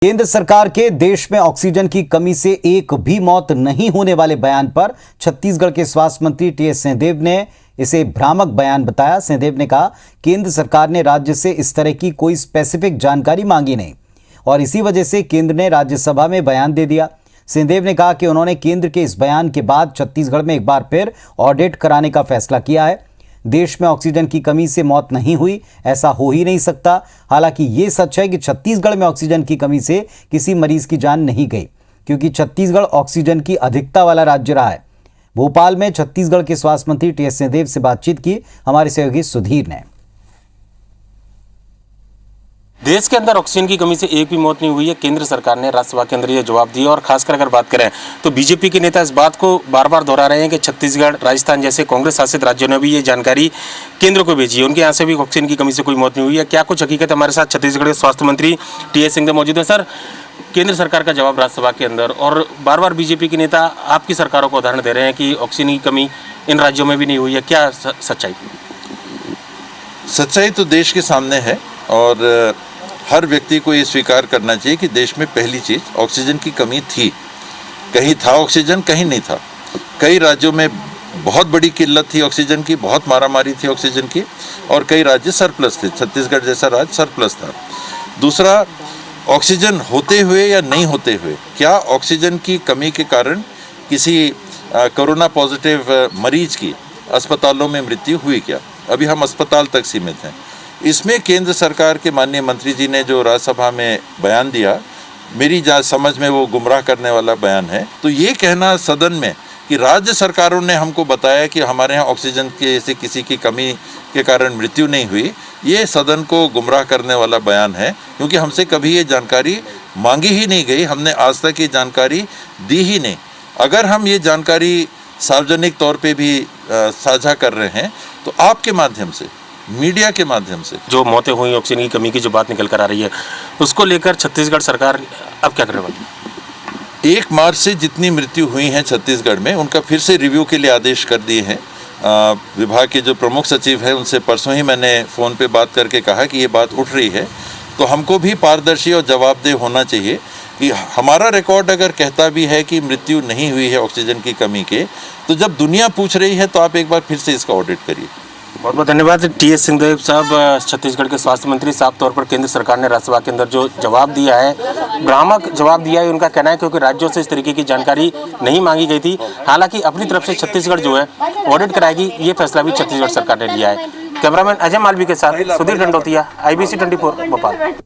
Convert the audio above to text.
केंद्र सरकार के देश में ऑक्सीजन की कमी से एक भी मौत नहीं होने वाले बयान पर छत्तीसगढ़ के स्वास्थ्य मंत्री टीएस सिंहदेव ने इसे भ्रामक बयान बताया। सिंहदेव ने कहा, केंद्र सरकार ने राज्य से इस तरह की कोई स्पेसिफिक जानकारी मांगी नहीं और इसी वजह से केंद्र ने राज्यसभा में बयान दे दिया। सिंहदेव ने कहा कि उन्होंने केंद्र के इस बयान के बाद छत्तीसगढ़ में एक बार फिर ऑडिट कराने का फैसला किया है। देश में ऑक्सीजन की कमी से मौत नहीं हुई, ऐसा हो ही नहीं सकता। हालांकि ये सच है कि छत्तीसगढ़ में ऑक्सीजन की कमी से किसी मरीज की जान नहीं गई, क्योंकि छत्तीसगढ़ ऑक्सीजन की अधिकता वाला राज्य रहा है। भोपाल में छत्तीसगढ़ के स्वास्थ्य मंत्री टीएस सिंहदेव से बातचीत की हमारे सहयोगी सुधीर ने। देश के अंदर ऑक्सीजन की कमी से एक भी मौत नहीं हुई है। केंद्र सरकार ने राज्यसभा के अंदर ये जवाब दिया और खासकर अगर बात करें तो बीजेपी के नेता इस बात को बार बार दोहरा रहे हैं कि छत्तीसगढ़, राजस्थान जैसे कांग्रेस शासित राज्यों ने भी ये जानकारी केंद्र को भेजी है। उनके यहाँ से भी ऑक्सीजन की कमी से कोई मौत नहीं हुई है। क्या कुछ हकीकत? हमारे साथ छत्तीसगढ़ के स्वास्थ्य मंत्री टीएस सिंहदेव मौजूद है। सर, केंद्र सरकार का जवाब राज्यसभा के अंदर और बार बार बीजेपी के नेता आपकी सरकारों को उदाहरण दे रहे हैं कि ऑक्सीजन की कमी इन राज्यों में भी नहीं हुई है। क्या सच्चाई? सच्चाई तो देश के सामने है और हर व्यक्ति को ये स्वीकार करना चाहिए कि देश में पहली चीज़ ऑक्सीजन की कमी थी। कहीं था ऑक्सीजन, कहीं नहीं था। कई राज्यों में बहुत बड़ी किल्लत थी ऑक्सीजन की, बहुत मारामारी थी ऑक्सीजन की, और कई राज्य सरप्लस थे। छत्तीसगढ़ जैसा राज्य सरप्लस था। दूसरा, ऑक्सीजन होते हुए या नहीं होते हुए क्या ऑक्सीजन की कमी के कारण किसी कोरोना पॉजिटिव मरीज की अस्पतालों में मृत्यु हुई क्या? अभी हम अस्पताल तक सीमित हैं। इसमें केंद्र सरकार के माननीय मंत्री जी ने जो राज्यसभा में बयान दिया, मेरी समझ में वो गुमराह करने वाला बयान है। तो ये कहना सदन में कि राज्य सरकारों ने हमको बताया कि हमारे यहाँ ऑक्सीजन के से किसी की कमी के कारण मृत्यु नहीं हुई, ये सदन को गुमराह करने वाला बयान है, क्योंकि हमसे कभी ये जानकारी मांगी ही नहीं गई। हमने आज तक ये जानकारी दी ही नहीं। अगर हम ये जानकारी सार्वजनिक तौर पे भी साझा कर रहे हैं तो आपके माध्यम से, मीडिया के माध्यम से, जो मौतें हुई ऑक्सीजन की कमी की जो बात निकल कर आ रही है, उसको लेकर छत्तीसगढ़ सरकार अब क्या करने वाली है? 1 मार्च से जितनी मृत्यु हुई हैं छत्तीसगढ़ में, उनका फिर से रिव्यू के लिए आदेश कर दिए हैं। विभाग के जो प्रमुख सचिव हैं उनसे परसों ही मैंने फ़ोन पे बात करके कहा कि ये बात उठ रही है, तो हमको भी पारदर्शी और जवाबदेह होना चाहिए कि हमारा रिकॉर्ड अगर कहता भी है कि मृत्यु नहीं हुई है ऑक्सीजन की कमी के, तो जब दुनिया पूछ रही है तो आप एक बार फिर से इसका ऑडिट करिए। बहुत बहुत धन्यवाद टीएस सिंहदेव साहब, छत्तीसगढ़ के स्वास्थ्य मंत्री। साफ तौर पर केंद्र सरकार ने राज्यसभा के अंदर जो जवाब दिया है, भ्रामक जवाब दिया है उनका कहना है, क्योंकि राज्यों से इस तरीके की जानकारी नहीं मांगी गई थी। हालांकि अपनी तरफ से छत्तीसगढ़ जो है ऑडिट कराएगी, ये फैसला भी छत्तीसगढ़ सरकार ने लिया है। कैमरामैन अजय मालवी के साथ सुधीर ढंडोतिया, IBC 24 भोपाल।